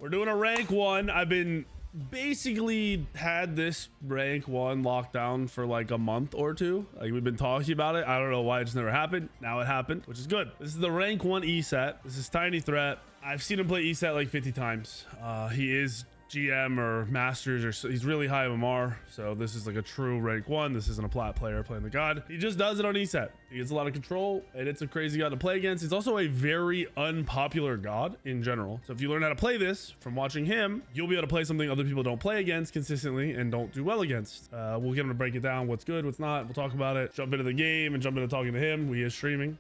We're doing a rank 1. I've been basically had this rank 1 locked down for like a month or two. Like we've been talking about it. I don't know why it just never happened. Now it happened, which is good. This is the rank 1 Eset. This is Tiny Threat. I've seen him play Eset like 50 times. He is GM or Masters, or he's really high MMR, so this is like a true rank 1. This isn't a plat player playing the god. He just does it on Eset. He gets a lot of control, and it's a crazy god to play against. He's also a very unpopular god in general, so if you learn how to play this from watching him, you'll be able to play something other people don't play against consistently and don't do well against. We'll get him to break it down, what's good, what's not. We'll talk about it, jump into the game, and jump into talking to him. He is streaming.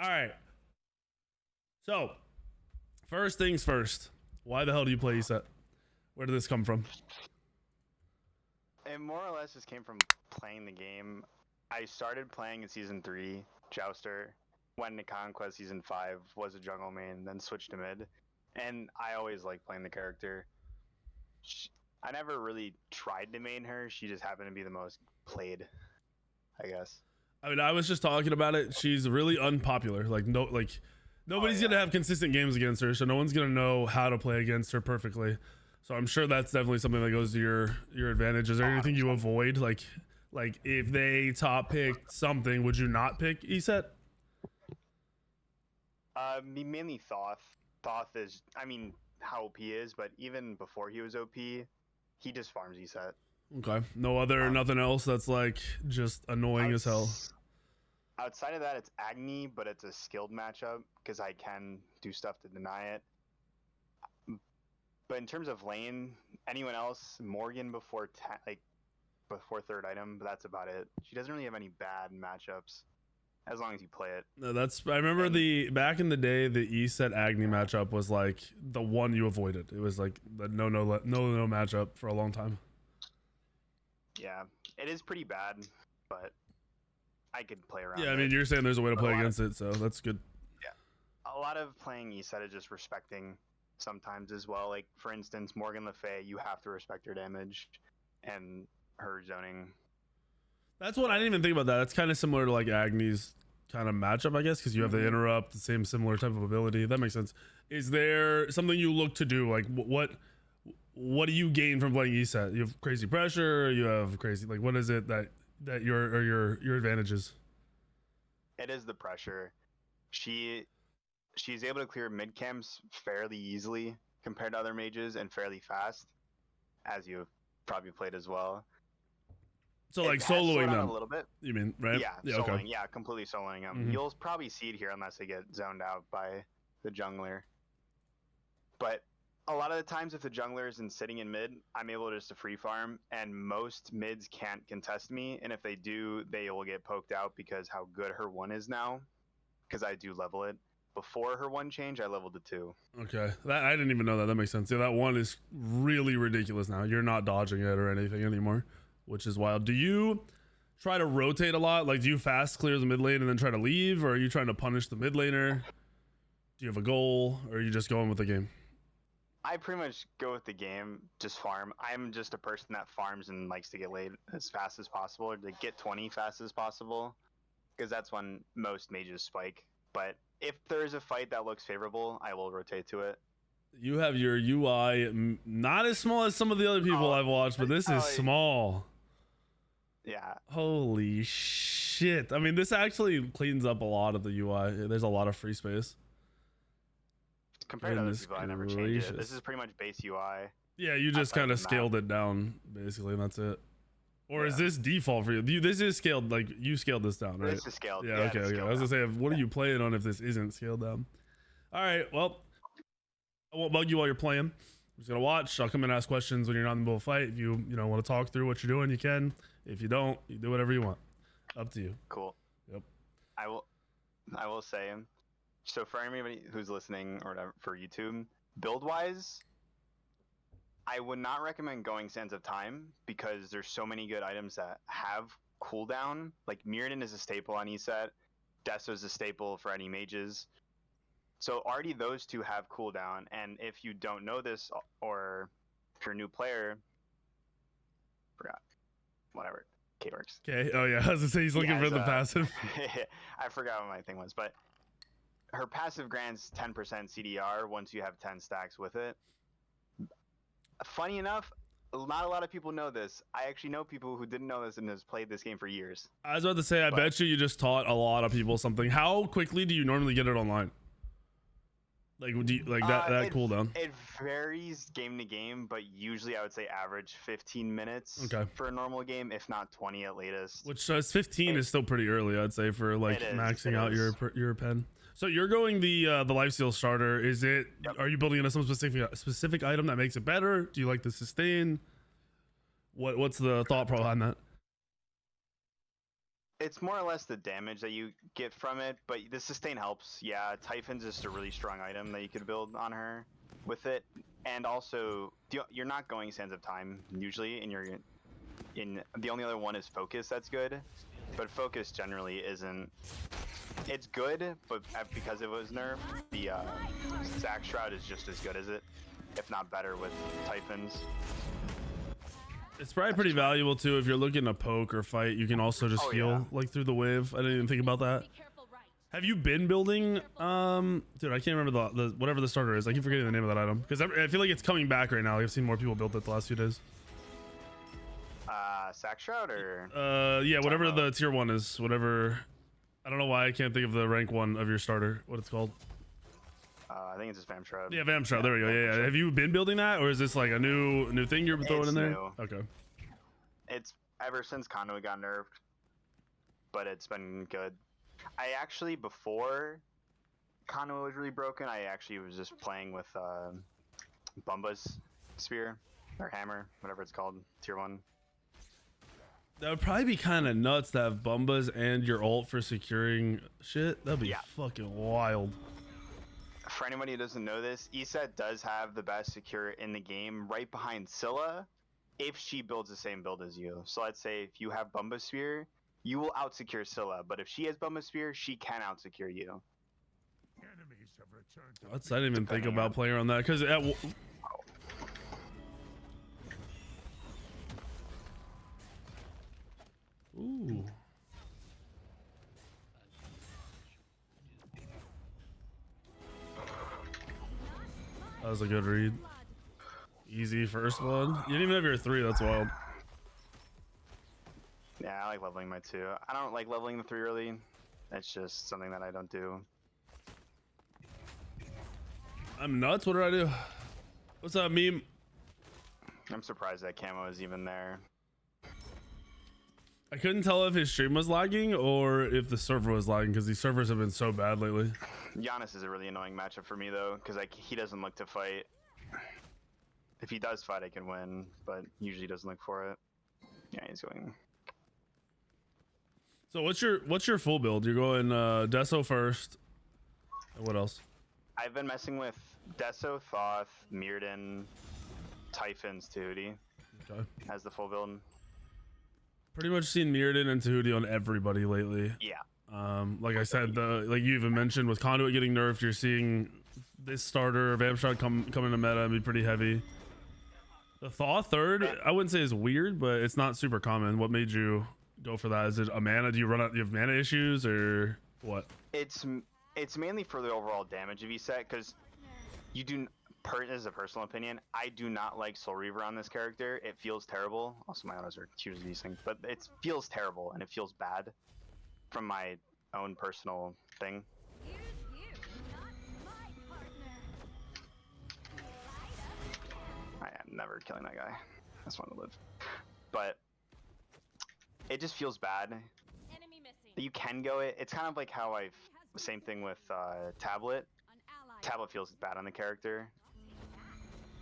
All right. So, first things first. Why the hell do you play Eset? Where did this come from? It more or less just came from playing the game. I started playing in Season 3, Jouster, went into Conquest Season 5, was a jungle main, then switched to mid. And I always liked playing the character. I never really tried to main her. She just happened to be the most played, I guess. I mean, I was just talking about it. She's really unpopular. Nobody's gonna have consistent games against her, so no one's gonna know how to play against her perfectly. So I'm sure that's definitely something that goes to your advantage. Is there anything you avoid? Like if they top picked something, would you not pick Eset? Mainly Thoth. Thoth is, I mean, how OP he is, but even before he was OP, he just farms Eset. Okay. Nothing else that's like just annoying as hell. Outside of that, it's Agni, but it's a skilled matchup because I can do stuff to deny it. But in terms of lane, anyone else, Morgan before third item, but that's about it. She doesn't really have any bad matchups as long as you play it. No, I remember back in the day, the Eset Agni matchup was like the one you avoided. It was like the no matchup for a long time. Yeah, it is pretty bad, but I could play around. Yeah, I mean, you're saying there's a way to play against it, so that's good. Yeah, a lot of playing Eset is just respecting sometimes as well. Like, for instance, Morgan Le Fay, you have to respect her damage and her zoning. That's what I didn't even think about that. That's kind of similar to like Agni's kind of matchup, I guess, because you have the interrupt, the same similar type of ability. That makes sense. Is there something you look to do? Like, what do you gain from playing Eset? You have crazy pressure. You have crazy, like, what is it that your advantages? It is the pressure. She's able to clear mid camps fairly easily compared to other mages and fairly fast, as you've probably played as well. So like soloing them a little bit. You mean, right? Yeah, soloing. Okay. Yeah, completely soloing them. You'll probably see it here unless they get zoned out by the jungler. But a lot of the times, if the jungler isn't sitting in mid, I'm able just to free farm, and most mids can't contest me. And if they do, they will get poked out because how good her 1 is now. Because I do level it. Before her 1 change, I leveled it 2. Okay, I didn't even know that. That makes sense. Yeah, that 1 is really ridiculous now. You're not dodging it or anything anymore, which is wild. Do you try to rotate a lot? Like, do you fast clear the mid lane and then try to leave, or are you trying to punish the mid laner? Do you have a goal, or are you just going with the game? I pretty much go with the game, just farm. I'm just a person that farms and likes to get laid as fast as possible, or to get 20 fast as possible, because that's when most mages spike. But if there's a fight that looks favorable, I will rotate to it. You have your UI not as small as some of the other people I've watched, but this is small. Yeah. Holy shit. I mean, this actually cleans up a lot of the UI. There's a lot of free space. Compared to other people, I never changed it. This is pretty much base UI. Yeah, you just kind of scaled it down, basically, and that's it. Or is this default for you? This is scaled, like, you scaled this down, right? This is scaled. Yeah, okay. I was gonna say, what are you playing on if this isn't scaled down? All right, well, I won't bug you while you're playing. I'm just gonna watch. I'll come and ask questions when you're not in the middle of a fight. If you want to talk through what you're doing, you can. If you don't, you do whatever you want. Up to you. Cool. Yep. I will say, so for anybody who's listening or whatever, for YouTube, build-wise, I would not recommend going Sands of Time because there's so many good items that have cooldown. Like Mirrodin is a staple on Eset. Deso is a staple for any mages. So already those two have cooldown, and if you don't know this, or if you're a new player, forgot, whatever. Kate works. Okay. Oh yeah, I was gonna say he's looking for the passive. I forgot what my thing was, but her passive grants 10% CDR once you have 10 stacks with it. Funny enough, not a lot of people know this. I actually know people who didn't know this and has played this game for years. I was about to say, I bet you just taught a lot of people something. How quickly do you normally get it online? Like, do you, like that cooldown? It varies game to game, but usually I would say average 15 minutes for a normal game, if not 20 at latest. Which 15 is still pretty early, I'd say, for like maxing out your pen. So you're going the lifesteal starter. Is it? Yep. Are you building in some specific item that makes it better? Do you like the sustain? What's the thought behind that? It's more or less the damage that you get from it, but the sustain helps. Yeah, Typhon's just a really strong item that you could build on her with it, and also you're not going Sands of Time usually, and the only other one is Focus. That's good, but Focus generally isn't. It's good, but because it was nerfed, the Zac Shroud is just as good as it, if not better, with Typhons. It's probably pretty valuable too if you're looking to poke or fight. You can also just heal like through the wave. I didn't even think about that. Have you been building? Dude, I can't remember the whatever the starter is. I keep forgetting the name of that item because I feel like it's coming back right now. I've seen more people build it the last few days. Zac Shroud or? Yeah, whatever the tier 1 is. Whatever. I don't know why I can't think of the rank 1 of your starter. What it's called. I think it's just Vam Shroud. Yeah, Vam Shroud. There we go. Yeah. Have you been building that, or is this like a new thing you're throwing in there? New. Okay. It's ever since Conduit got nerfed, but it's been good. I actually, before Conduit was really broken, I actually was just playing with Bumba's spear or hammer, whatever it's called, tier 1. That would probably be kind of nuts to have Bumbas and your ult for securing shit. That'd be fucking wild. For anybody who doesn't know this, Eset does have the best secure in the game, right behind Scylla, if she builds the same build as you. So let's say if you have Bumba Spear, you will out-secure Scylla, but if she has Bumba Spear, she can out-secure you. I didn't even think about playing around that, because ooh. That was a good read. Easy first one. You didn't even have your 3. That's wild. Yeah, I like leveling my 2. I don't like leveling the 3 early. It's just something that I don't do. I'm nuts. What did I do? What's up, meme? I'm surprised that camo is even there. I couldn't tell if his stream was lagging or if the server was lagging because these servers have been so bad lately. Giannis is a really annoying matchup for me though, because like he doesn't look to fight. If he does fight, I can win, but usually doesn't look for it. Yeah, he's going. So what's your full build? You're going Deso first. And what else? I've been messing with Deso, Thoth, Mirrodin, Typhons, Tahuti. Okay. As the full build. Pretty much seen Mirrodin and Tahuti on everybody lately. Yeah. Like I said, like you even mentioned with Conduit getting nerfed, you're seeing this starter Vam Shroud come into meta and be pretty heavy. The Thaw third, I wouldn't say is weird, but it's not super common. What made you go for that? Is it a mana? Do you have mana issues or what? It's mainly for the overall damage of Eset, because you do. As a personal opinion, I do not like Soul Reaver on this character. It feels terrible. Also, my autos are hugely decent, but it feels terrible and it feels bad from my own personal thing. I am never killing that guy. I just want to live. But it just feels bad. You can go it. It's kind of like how same thing with Tablet. Tablet feels bad on the character.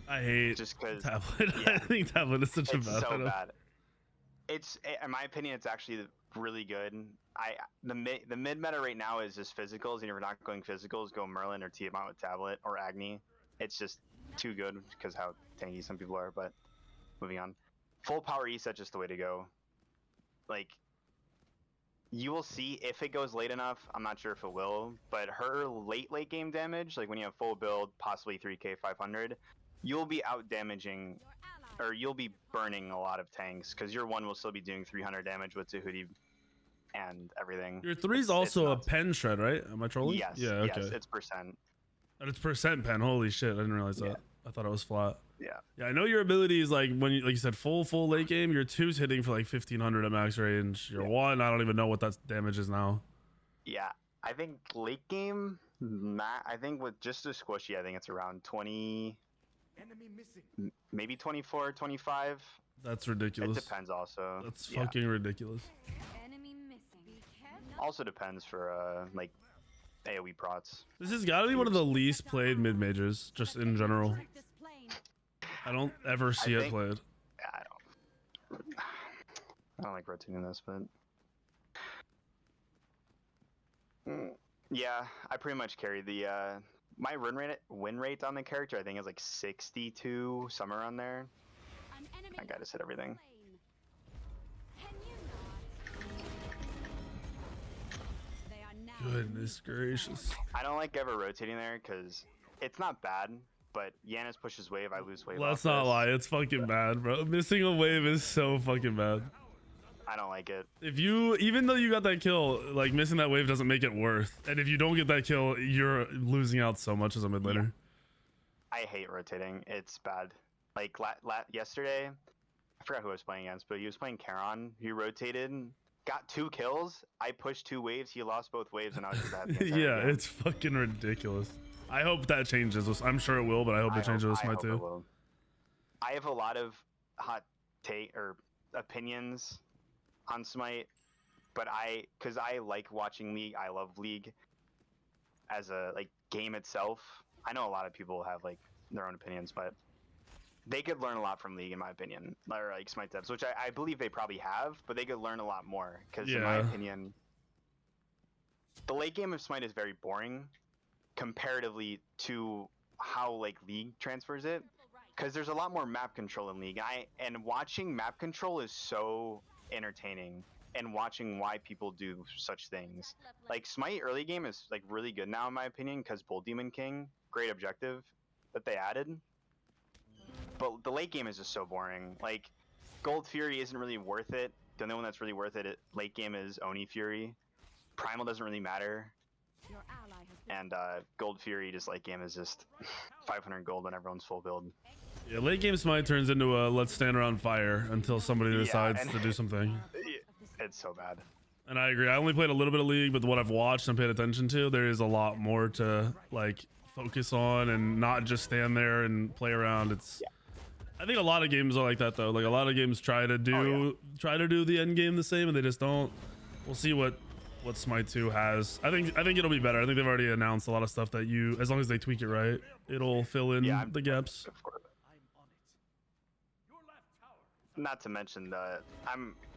I hate just because Tablet. I think Tablet is such a bad item. Bad. It's, in my opinion, it's actually really good. The mid meta right now is just physicals, and if you're not going physicals, go Merlin or Tiamat with Tablet or Agni. It's just too good because how tanky some people are. But moving on, full power Eset just the way to go. Like, you will see if it goes late enough. I'm not sure if it will, but her late game damage, like when you have full build, possibly 3k 500. You'll be out damaging or you'll be burning a lot of tanks because your one will still be doing 300 damage with Tahuti and everything. Your 3's It's also a nuts. pen shred, right? Am I trolling? Yes. Yeah. Okay. Yes, it's percent. And it's percent pen. Holy shit! I didn't realize that. Yeah. I thought it was flat. Yeah. Yeah, I know your ability is like when you, like you said, full late game. Your 2's hitting for like 1500 at max range. Your 1, I don't even know what that damage is now. Yeah. I think late game, I think with just a squishy, I think it's around 20, maybe 24, 25. That's ridiculous. It depends also. That's fucking ridiculous. Also depends for like AoE prots. This has got to be one of the least played mid majors, just in general. I don't ever see it played. I don't like rotating this, but yeah, I pretty much carry the my win rate on the character. I think is like 62, somewhere around there. I gotta hit everything. Goodness gracious. I don't like ever rotating there because it's not bad, but Yanis pushes wave, I lose wave. Let's not lie, it's fucking bad, bro. Missing a wave is so fucking bad. I don't like it. If you, even though you got that kill, like missing that wave doesn't make it worth. And if you don't get that kill, you're losing out so much as a mid laner. Yeah. I hate rotating. It's bad. Like yesterday, I forgot who I was playing against, but he was playing Charon. He rotated, got 2 kills. I pushed 2 waves. He lost both waves, and I was just happy. Yeah, it's fucking ridiculous. I hope that changes. I'm sure it will, but I hope it changes with Smite too. I have a lot of hot take or opinions on Smite, but because I like watching League. I love League as a game itself. I know a lot of people have like their own opinions, but they could learn a lot from League, in my opinion, or like Smite devs, which I believe they probably have, but they could learn a lot more because, in my opinion, the late game of Smite is very boring comparatively to how like League transfers it, because there's a lot more map control in League. And watching map control is so entertaining, and watching why people do such things. Like Smite early game is like really good now, in my opinion, because Bull Demon King, great objective that they added. But the late game is just so boring. Like Gold Fury isn't really worth it. The only one that's really worth it late game is Oni Fury. Primal doesn't really matter. And Gold Fury just late game is just 500 gold when everyone's full build. Yeah, late game Smite turns into a let's stand around fire until somebody decides to do something. It's so bad. And I agree. I only played a little bit of League, but what I've watched and paid attention to, there is a lot more to like focus on and not just stand there and play around. I think a lot of games are like that though. Like a lot of games try to do the end game the same, and they just don't. We'll see what Smite 2 has. I think it'll be better. I think they've already announced a lot of stuff that as long as they tweak it right, it'll fill in the gaps. Not to mention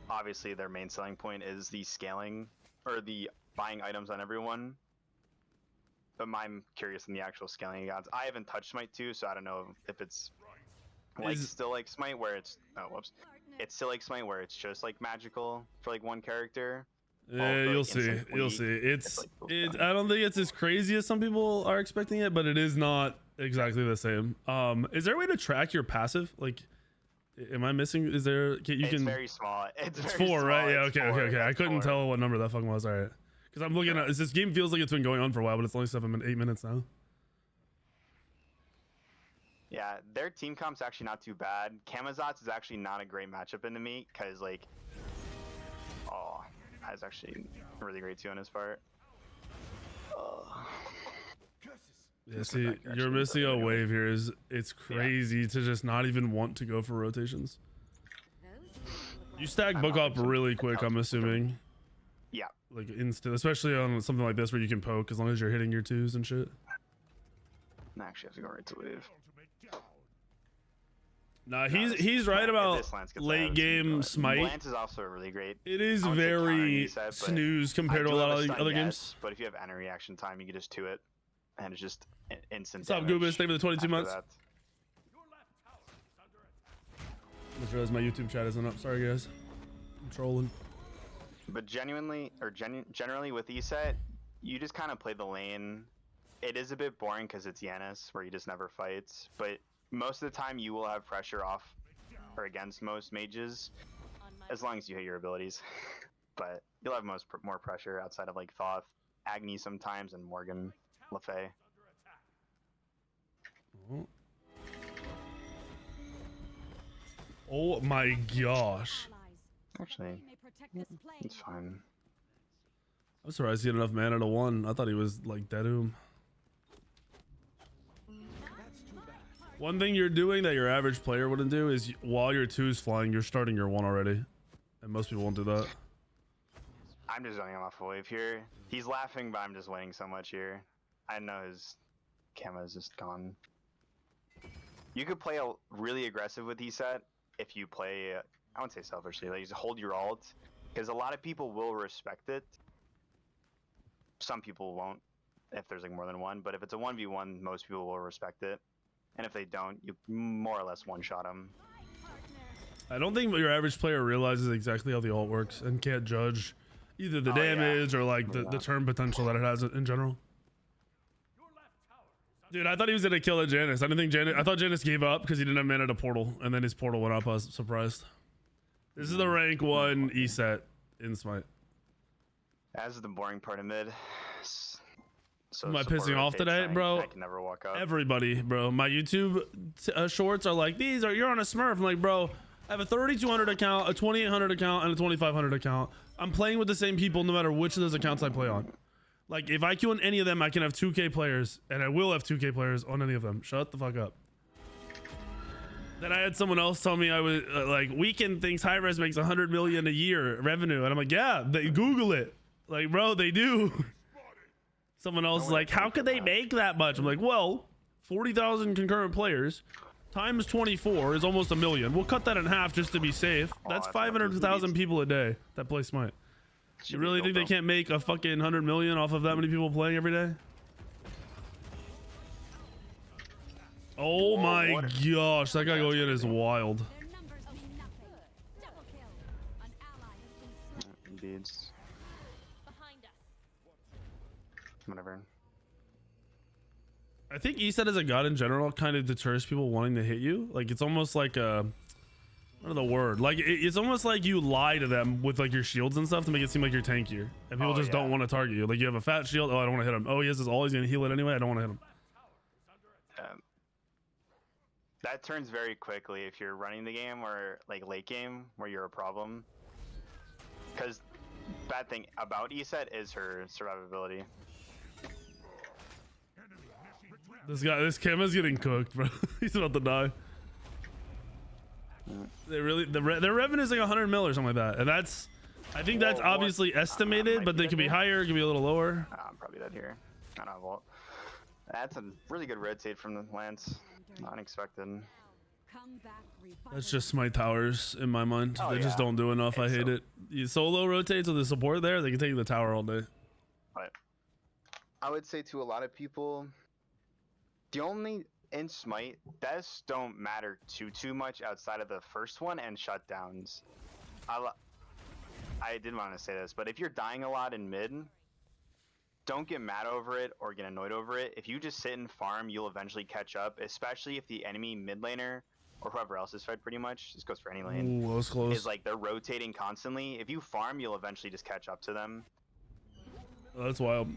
obviously their main selling point is the scaling or the buying items on everyone. But I'm curious in the actual scaling gods. I haven't touched Smite 2, so I don't know if it's still like Smite where it's it's still like Smite where it's just like magical for like one character. Yeah, you'll see. You'll see. It's I don't think it's as crazy as some people are expecting it, but it is not exactly the same. Is there a way to track your passive? Like, am I missing? Is there? It's very small. It's 4, right? Yeah. Okay. I couldn't tell what number that fucking was. All right. Because I'm looking at this game feels like it's been going on for a while, but it's only 8 minutes now. Yeah, their team comp's actually not too bad. Camazotz is actually not a great matchup into me because that's actually really great too on his part. Yeah, see, you're missing a wave here. It's crazy to just not even want to go for rotations. You stack book up really quick, I'm assuming. Yeah. Like instant, especially on something like this where you can poke as long as you're hitting your 2s and shit. I actually have to go right to wave. Nah, he's right about late game Smite. Lance is also really great. It is very snooze compared to a lot of other games. But if you have any reaction time, you can just 2 it, and it's just instant. What's up, Goobus? Thank you for the 22 months. I just realized my YouTube chat isn't up. Sorry, guys. I'm trolling. But generally with Eset, you just kind of play the lane. It is a bit boring because it's Yanis, where he just never fights. But most of the time, you will have pressure off or against most mages, as long as you hit your abilities. But you'll have more pressure outside of like Thoth, Agni sometimes, and Morgan Le Fay. Oh my gosh. Actually, it's fine. I'm surprised he had enough mana to 1. I thought he was like Deadum. One thing you're doing that your average player wouldn't do is while your 2's flying, you're starting your 1 already. And most people won't do that. I'm just running him off a wave here. He's laughing, but I'm just winning so much here. I know his camo is just gone. You could play really aggressive with Eset if you play, I wouldn't say selfishly, like just hold your ult, because a lot of people will respect it. Some people won't if there's like more than one, but if it's a 1v1, most people will respect it. And if they don't, you more or less one-shot them. I don't think your average player realizes exactly how the ult works and can't judge either the damage or like the turn potential that it has in general. Dude, I thought he was gonna kill a Janus. I thought Janus gave up because he didn't have mana to portal, and then his portal went up. I was surprised. This is the rank 1 Eset in Smite. As the boring part of mid. So am I pissing off today, bro? I can never walk up. Everybody, bro. My YouTube shorts are like, you're on a Smurf. I'm like, bro, I have a 3200 account, a 2800 account, and a 2500 account. I'm playing with the same people no matter which of those accounts I play on. Like, if I queue on any of them, I can have 2K players, and I will have 2K players on any of them. Shut the fuck up. Then I had someone else tell me I was like, Weekend thinks Hi-Res makes 100 million a year revenue, and I'm like, yeah, they Google it. Like, bro, they do. Someone else is like, how could they make that much? I'm like, well, 40,000 concurrent players times 24 is almost 1 million. We'll cut that in half just to be safe. That's 500,000 people a day that play Smite. You really think they can't make a fucking 100 million off of that many people playing every day? Oh my gosh, that guy going in is wild. Beads. Whatever. I think Eset as a god in general kind of deters people wanting to hit you. Like, it's almost like a, what are the word? Like, it's almost like you lie to them with like your shields and stuff to make it seem like you're tankier, and people just don't want to target you. Like, you have a fat shield. Oh, I don't want to hit him. Oh, he has his all. He's gonna heal it anyway. I don't want to hit him. That turns very quickly if you're running the game or like late game where you're a problem. Because bad thing about Eset is her survivability. This Kama's getting cooked, bro. He's about to die. They really, their revenue is like 100 mil or something like that, and that's, I think that's obviously estimated, but they could be higher, it could be a little lower. I'm probably dead here. I don't have ult. That's a really good rotate from the Lance. Unexpected. That's just Smite towers in my mind. They just don't do enough. I hate it. You solo rotates with the support there, they can take the tower all day. But I would say to a lot of people, the only in Smite, deaths don't matter too much outside of the first one and shutdowns. I didn't want to say this, but if you're dying a lot in mid, don't get mad over it or get annoyed over it. If you just sit and farm, you'll eventually catch up, especially if the enemy mid laner or whoever else is fed pretty much, this goes for any lane, that was close. is like they're rotating constantly. If you farm, you'll eventually just catch up to them. Oh, that's wild.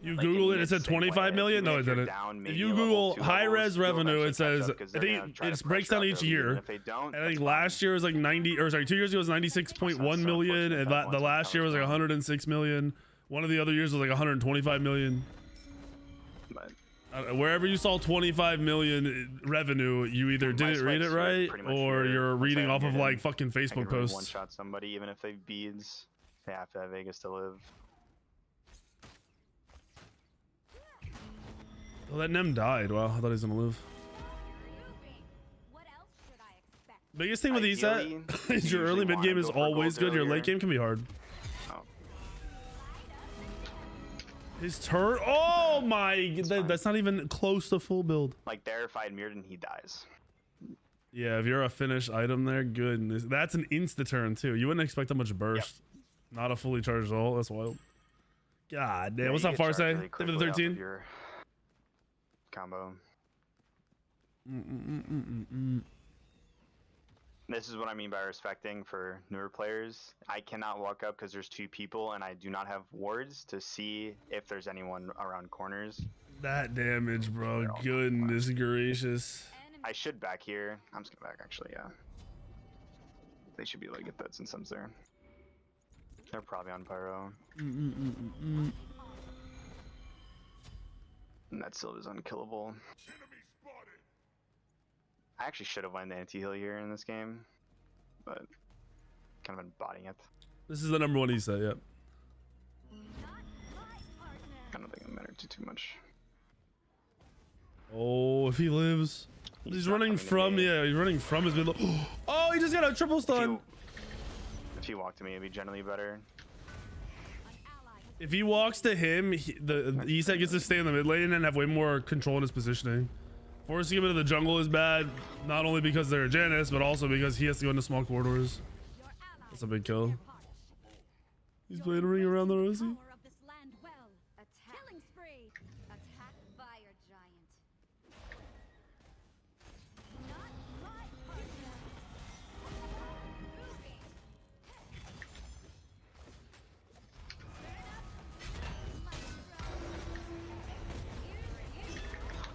You like Google it, it said 25 million? No, it didn't. If you Google high-res revenue, it says, I think it breaks down each year. I think last year was like 90, or sorry, 2 years ago was 96.1 million, and the last year was like 106 million. One of the other years was like 125 million. Wherever you saw 25 million revenue, you either didn't read it right, or you're reading off of like fucking Facebook posts. One-shot somebody, even if they have beads, they have to have Vegas to live. Oh, that Nem died. Wow, I thought he was gonna live. Biggest thing with Eset is your early mid game is always good. Your late game can be hard. Oh. His turn. Oh my! That's not even close to full build. Like there, if I had mirrored and he dies. Yeah, if you're a finished item there, goodness, that's an insta turn too. You wouldn't expect that much burst. Yep. Not a fully charged ult. That's wild. God damn. What's up, Farse? Really for the 13. Combo. This is what I mean by respecting for newer players. I cannot walk up because there's 2 people and I do not have wards to see if there's anyone around corners. That damage, bro. Goodness gracious. I should back here. I'm just gonna back actually, yeah. They should be able to get that since I'm there. They're probably on pyro. And that Sylva's unkillable. I actually should have won the anti-heal here in this game, but kind of been botting it. This is the number 1 Eset, yep. I don't think I'm matter too much. Oh, if he lives. He's running from, yeah, he's running from his middle. Oh, he just got a triple stun. If he walked to me, it'd be generally better. If he walks to him, the Eset gets to stay in the mid lane and have way more control in his positioning. Forcing him into the jungle is bad, not only because they're Janus, but also because he has to go into small corridors. That's a big kill. He's playing a ring around the Rosie.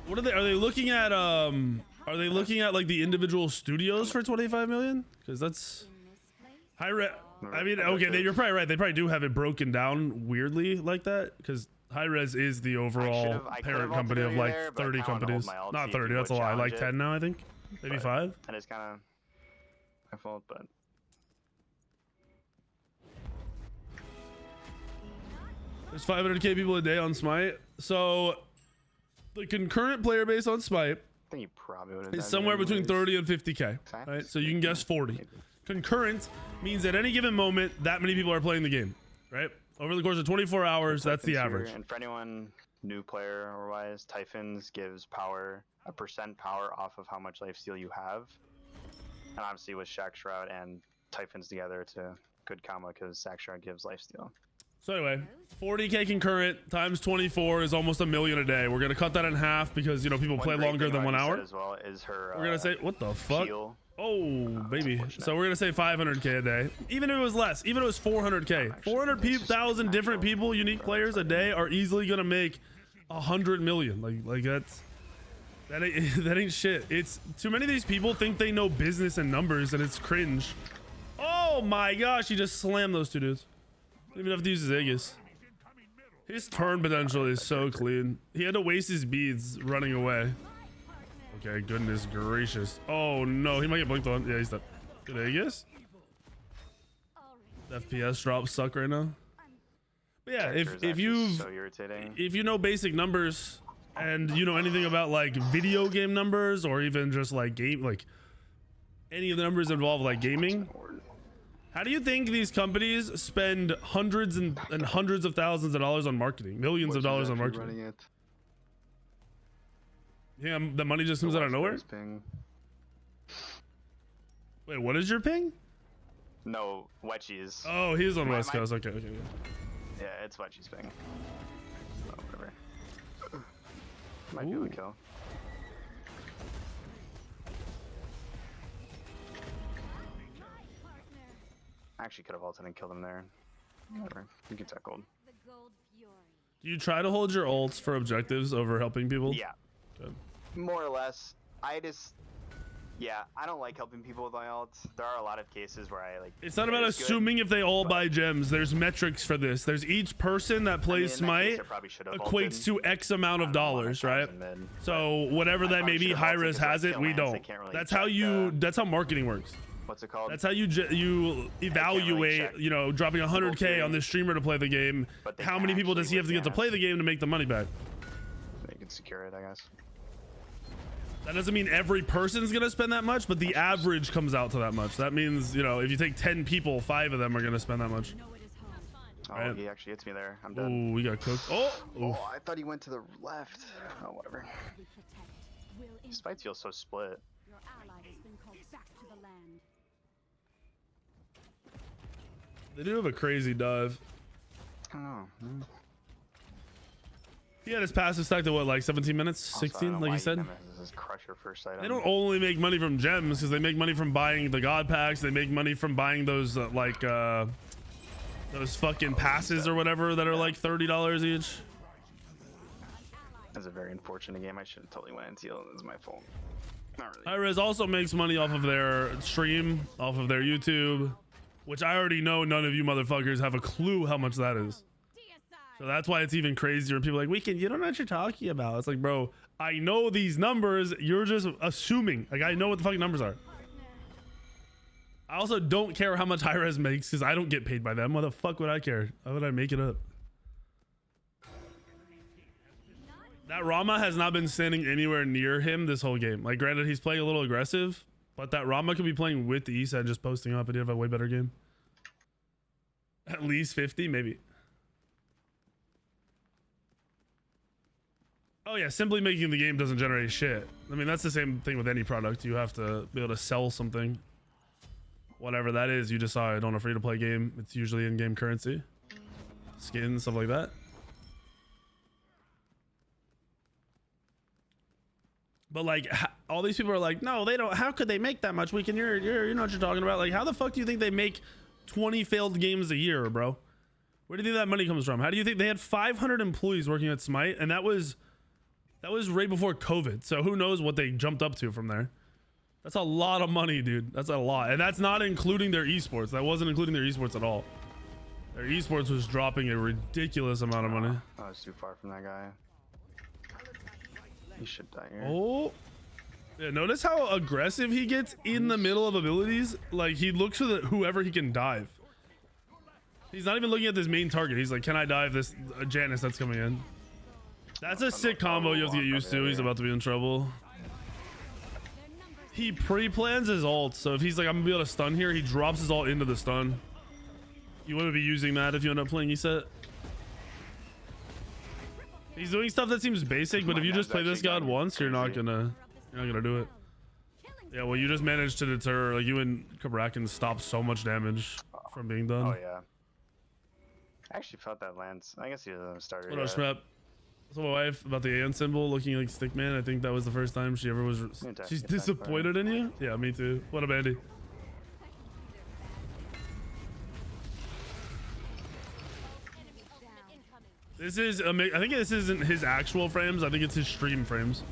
What are they looking at? Are they looking at like the individual studios for 25 million? Because that's high res. I mean, okay, you're probably right. They probably do have it broken down weirdly like that because high res is the overall parent company of like 30 companies. Not 30, that's a lie. Like 10 now, I think. Maybe 5. And it's kind of my fault, but there's 500k people a day on Smite. So the concurrent player base on Smite I think you probably would have is somewhere between 30 and 50k, right? So you can guess 40. Concurrent means at any given moment that many people are playing the game, right? Over the course of 24 hours, that's the average. And for anyone new player or wise, Typhons gives power, a % power off of how much lifesteal you have. And obviously with Shack Shroud and Typhons together, it's a good combo because Shack Shroud gives lifesteal. So anyway, 40k concurrent times 24 is almost $1 million a day. We're gonna cut that in half because, you know, people play longer than 1 hour. As well is her, we're gonna say, what the fuck? Heal. Oh, baby. So we're gonna say 500k a day. Even if it was less, even if it was 400k, 400,000 different people, unique players a day are easily gonna make 100 million. Like that ain't shit. It's too many of these people think they know business and numbers, and it's cringe. Oh my gosh, he just slammed those 2 dudes. Didn't even have to use his Aegis. His turn potential is so clean. He had to waste his beads running away. Okay, goodness gracious. Oh no, he might get blinked on. Yeah, he's dead. Good Aegis. FPS drops suck right now. But yeah, if you know basic numbers and you know anything about like video game numbers or even just like any of the numbers involved like gaming, how do you think these companies spend hundreds and hundreds of thousands of dollars on marketing, millions of dollars on marketing? Yeah, the money just comes out of nowhere. Wait, what is your ping? No, Wetchies. Oh, he's on West Coast. Okay. Yeah, it's Wetchies ping. Oh, whatever. Might be able to kill. I actually could have ulted and killed him there. Whatever. You can tech gold. Do you try to hold your ults for objectives over helping people? Yeah. Good. More or less. I don't like helping people with my ults. There are a lot of cases where I like. It's not about assuming if they all buy gems. There's metrics for this. There's each person that plays Smite equates to X amount of dollars, right? So whatever that may be, high-res has it. We don't. That's how marketing works. What's it called? That's how you evaluate, you know, dropping 100k on this streamer to play the game. How many people does he have to get to play the game to make the money back? You can secure it, I guess. That doesn't mean every person's gonna spend that much, but the average comes out to that much. That means, you know, if you take 10 people, 5 of them are gonna spend that much. Oh, right. He actually hits me there. I'm dead. Oh, we got cooked. Oh, I thought he went to the left. Oh, whatever. Smite feels so split. They do have a crazy dive. I don't know. He had his passive stacked to what, like 17 minutes, Also, I don't 16, know like why you said. This is Crusher first item. They don't only make money from gems because they make money from buying the god packs. They make money from buying those those fucking passes or whatever that are like $30 each. That's a very unfortunate game. I should have totally went and sealed. It's my fault. Not really. Hi-Rez also makes money off of their stream, off of their YouTube, which I already know none of you motherfuckers have a clue how much that is. So that's why it's even crazier. People are like, Weekend, you don't know what you're talking about. It's like, bro, I know these numbers. You're just assuming. Like, I know what the fucking numbers are. I also don't care how much Hi-Rez makes because I don't get paid by them. Why the fuck would I care? Why would I make it up? That Rama has not been standing anywhere near him this whole game. Like, granted, he's playing a little aggressive, but that Rama could be playing with the Eset and just posting up and he'd have a way better game. At least 50, maybe. Oh yeah, simply making the game doesn't generate shit. I mean, that's the same thing with any product. You have to be able to sell something. Whatever that is, you decide on a free-to-play game. It's usually in-game currency. Skins, stuff like that. But like, all these people are like, no, they don't. How could they make that much? Weekend, you know what you're talking about. Like, how the fuck do you think they make 20 failed games a year, bro? Where do you think that money comes from? How do you think they had 500 employees working at Smite, and that was right before COVID. So who knows what they jumped up to from there? That's a lot of money, dude. That's a lot, and that's not including their esports. That wasn't including their esports at all. Their esports was dropping a ridiculous amount of money. I was too far from that guy. He should die here. Oh, yeah. Notice how aggressive he gets in the middle of abilities. Like, he looks for whoever he can dive. He's not even looking at this main target. He's like, can I dive this Janice that's coming in? That's a sick combo you have to get used to. He's about to be in trouble. He pre-plans his ult, so if he's like, I'm gonna be able to stun here, he drops his ult into the stun. You want to be using that if you end up playing Eset. He's doing stuff that seems basic, but if you just play this god once, you're not gonna do it. Yeah, well, you just managed to deter, like, you and Kabrakan stop so much damage from being done. Oh yeah. I actually felt that Lance. I guess he doesn't start. What up, Smep? So my wife about the AN symbol looking like Stickman. I think that was the first time she ever was. She's disappointed in you. Yeah, me too. What up, Andy? This is I think this isn't his actual frames. I think it's his stream frames.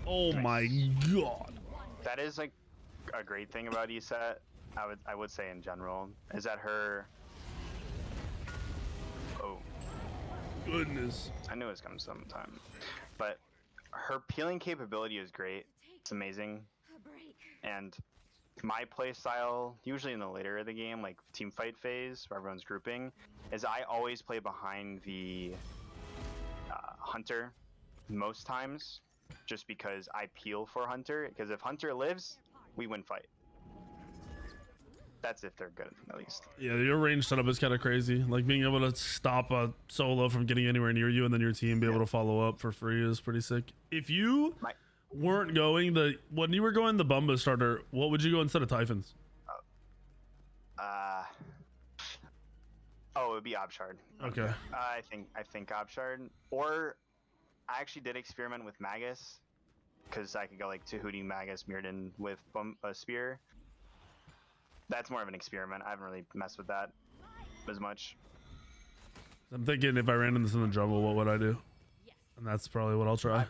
Oh my god. That is like a great thing about Eset. I would say in general is that her. Oh. Goodness. I knew it was coming sometime, but her peeling capability is great. It's amazing. And my play style, usually in the later of the game, like team fight phase where everyone's grouping, is I always play behind the Hunter most times, just because I peel for Hunter. Because if Hunter lives, we win fight. That's if they're good, at least. Yeah, your range setup is kind of crazy. Like, being able to stop a solo from getting anywhere near you and then your team be able to follow up for free is pretty sick. If you weren't going when you were going the Bumba starter, what would you go instead of Typhons? Oh, it would be Obshard. Okay. I think Obshard. Or I actually did experiment with Magus, because I could go like Tahuti, Magus, Mirrodin with a spear. That's more of an experiment. I haven't really messed with that as much. I'm thinking if I ran this in the jungle, what would I do? And that's probably what I'll try.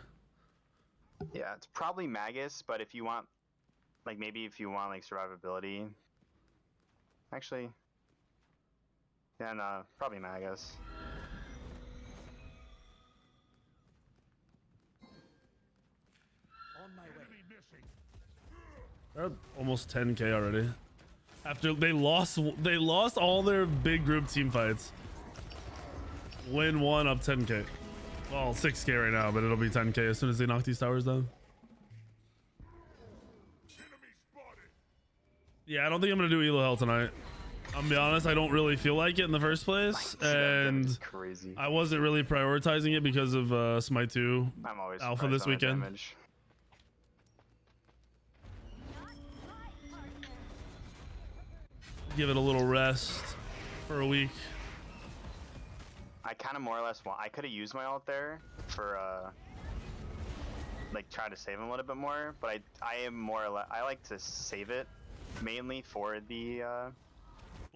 Yeah, it's probably Magus, but if you want, like, maybe if you want like survivability, actually, yeah, no, probably Magus. They're almost 10k already. After they lost all their big group team fights. Win one up 10k. Well, 6k right now, but it'll be 10k as soon as they knock these towers down. Yeah, I don't think I'm gonna do Elo Hell tonight. I'm gonna be honest, I don't really feel like it in the first place, and crazy. I wasn't really prioritizing it because of Smite 2 Alpha this weekend. Give it a little rest for a week. I kind of more or less want. I could have used my ult there for like try to save him a little bit more, but I am more or less. I like to save it mainly for the.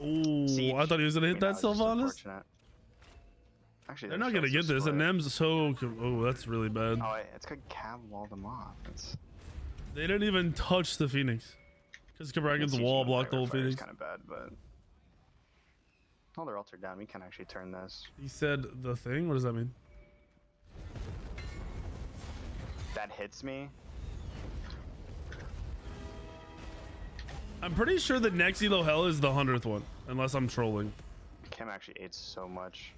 Oh, I thought he was gonna hit that Sylvanas. Actually, they're not gonna get this. And Nem's so. Oh, that's really bad. Oh, it's good. Cav walled them off. They didn't even touch the Phoenix because Kabragan's wall blocked the whole Phoenix. Kind of bad, but. Oh, their ults are down. We can actually turn this. He said the thing. What does that mean? That hits me. I'm pretty sure the next elo hell is the 100th one, unless I'm trolling. Kim actually ate so much.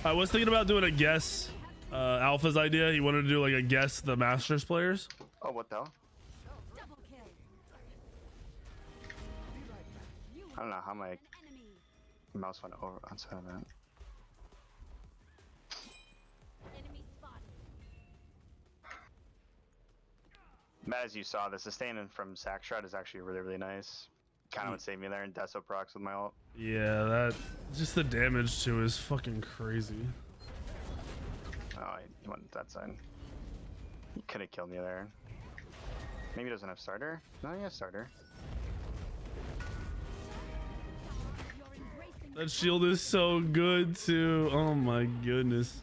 I was thinking about doing a guess. Alpha's idea. He wanted to do like a guess the Masters players. Oh, what the hell? I don't know how my mouse went over outside of that. But as you saw, the sustain from Sack Shroud is actually really, really nice. Kind of would save me there in Deso procs with my ult. Yeah, that just the damage to is fucking crazy. Oh, he went that side. He could have killed me there. Maybe he doesn't have starter? No, he has starter. That shield is so good too. Oh my goodness.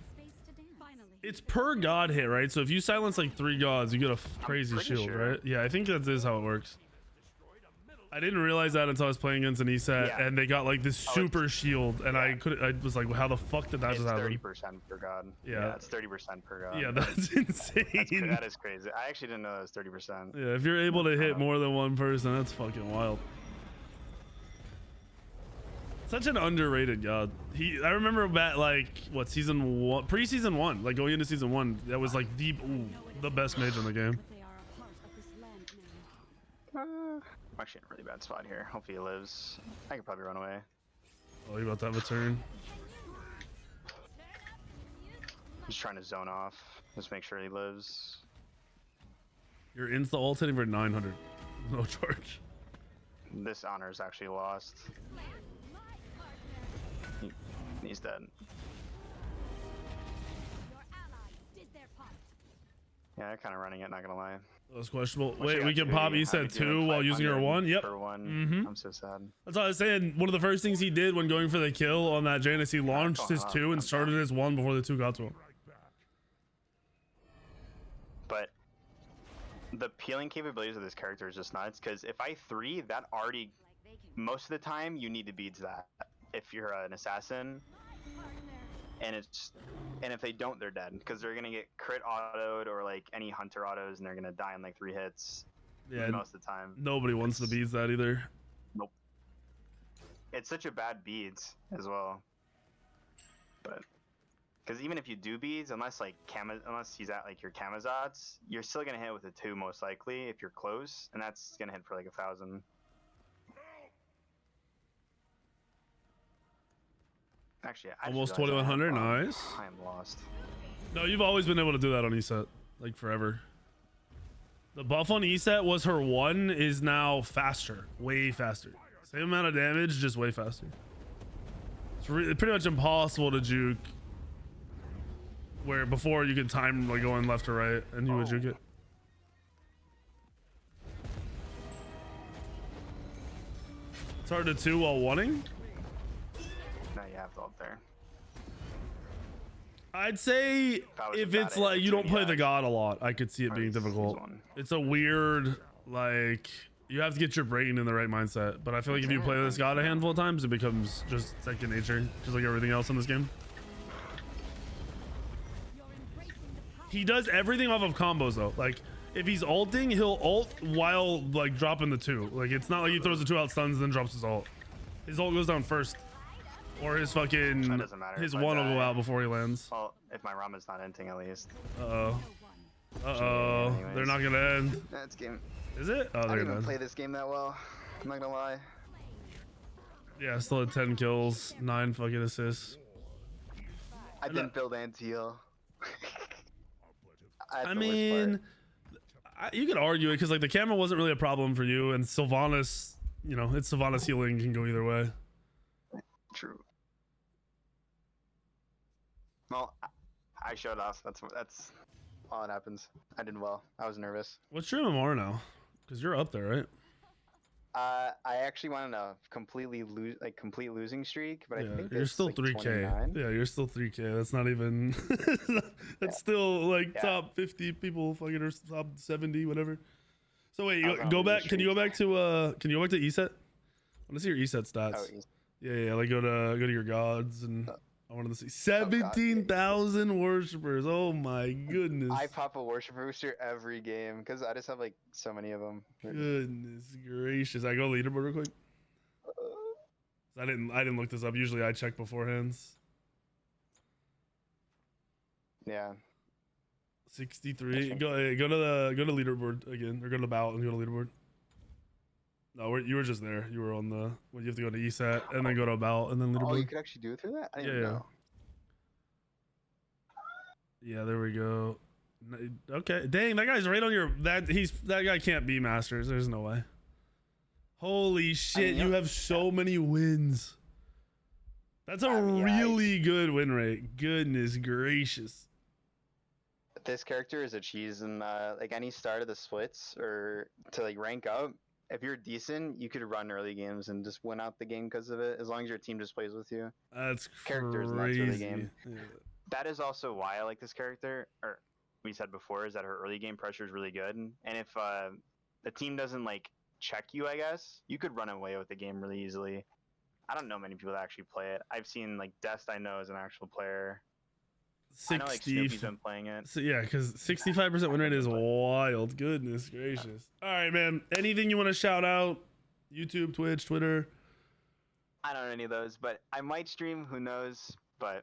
It's per god hit, right? So if you silence like 3 gods, you get a crazy shield, sure. right? Yeah, I think that is how it works. I didn't realize that until I was playing against an Eset, and they got like this super shield, and I was like, well, how the fuck did that just happen? It's 30% per god. Yeah, it's 30% per god. Yeah, that's insane. That is crazy. I actually didn't know that was 30%. Yeah, if you're able to hit more than one person, that's fucking wild. Such an underrated god. I remember back like what season 1, pre-season 1, like going into season 1, that was like the best mage in the game. I'm actually in a really bad spot here. Hopefully he lives. I could probably run away. Oh, you about to have a turn? Just trying to zone off. Just make sure he lives. You're insta ult hitting for 900. No charge. This honor is actually lost. He's dead. Yeah, they're kind of running it, not gonna lie. That was questionable. Wait, we can pop Eset 2 while using her 1? Yep. I'm so sad. That's all I was saying. One of the first things he did when going for the kill on that Janus, he launched his 2 and started his 1 before the 2 got to him. But the peeling capabilities of this character is just nuts, because if I 3, that already, most of the time, you need to beat that. If you're an assassin, and if they don't, they're dead, because they're gonna get crit autoed or like any hunter autos, and they're gonna die in like 3 hits. Yeah, most of the time. Nobody wants to beats that either. Nope. It's such a bad beads as well. But because even if you do beads, unless he's at like your Kamazats, you're still gonna hit with a 2 most likely if you're close, and that's gonna hit for like 1,000. Actually, almost 2,100. Nice. I am lost. No, you've always been able to do that on Eset, like forever. The buff on Eset was her 1 is now faster, way faster. Same amount of damage, just way faster. It's pretty much impossible to juke. Where before you could time like going left or right, and you would juke it. It's hard to 2 while wanting. No, you have to ult there. I'd say if it's like you don't play the god a lot, I could see it being difficult. It's a weird, like, you have to get your brain in the right mindset. But I feel like if you play this god a handful of times, it becomes just second nature, just like everything else in this game. He does everything off of combos though. Like if he's ulting, he'll ult while like dropping the 2. Like it's not like he throws the 2 out, stuns, and then drops his ult. His ult goes down first. Or his fucking, his 1 will go out before he lands. Well, if my Rama's not ending at least. Uh-oh. Uh-oh. They're not gonna end. That's game. Is it? Oh, they're I didn't even play this game that well. I'm not gonna lie. Yeah, still at 10 kills, 9 fucking assists. I didn't build anti-heal. I mean, you could argue it because like the camera wasn't really a problem for you, and Sylvanas, you know, it's Sylvanas healing can go either way. True. Well, I showed off. That's all that happens. I did well. I was nervous. What's your MMR now? Because you're up there, right? I actually went on a complete losing streak, but I think you're it's still like 3K. 29. Yeah, you're still 3K. That's not even. That's still like top 50 people, fucking or top 70, whatever. So wait, go back. Can you go back to Eset? I want to see your Eset stats. Oh, Yeah, like go to your gods and. I wanted to see 17,000 worshippers. Oh my goodness. I pop a worshiper booster every game because I just have like so many of them. Goodness gracious. I go leaderboard real quick. I didn't look this up. Usually I check beforehand. Yeah. 63. Go to leaderboard again, or go to the bout and go to leaderboard. No, you were just there. You were on the. Well, you have to go to ESAT and then go to about and then leaderboard. Oh, you could actually do it through that? I didn't know. Yeah, there we go. Okay, dang, that guy's right on your. That guy can't be Masters. There's no way. Holy shit! You have so many wins. That's a really good win rate. Goodness gracious. This character is a cheese, and like any start of the splits or to like rank up. If you're decent, you could run early games and just win out the game because of it, as long as your team just plays with you. That's characters crazy. In that sort of game. Yeah. That is also why I like this character, or we said before, is that her early game pressure is really good. And if the team doesn't like check you, I guess, you could run away with the game really easily. I don't know many people that actually play it. I've seen like Dest, I know, is an actual player. 60, I know like Snoopy's been playing it. So yeah, because 65% win rate is wild. Goodness gracious. All right, man. Anything you want to shout out? YouTube, Twitch, Twitter? I don't know any of those, but I might stream. Who knows? But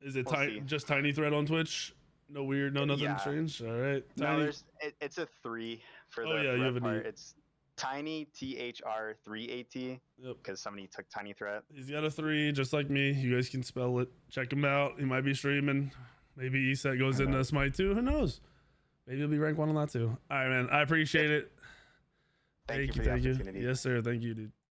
is it just Tiny Thread on Twitch? No weird, no nothing strange. All right. Tiny. No, it's a 3 for the you have part. It's Tiny THR3AT. Yep. Because somebody took Tiny Threat. He's got a 3, just like me. You guys can spell it. Check him out. He might be streaming. Maybe Eset goes into Smite too. Who knows? Maybe he'll be rank 1 on that too. All right, man. I appreciate it. Thank you. Yes, sir. Thank you, dude.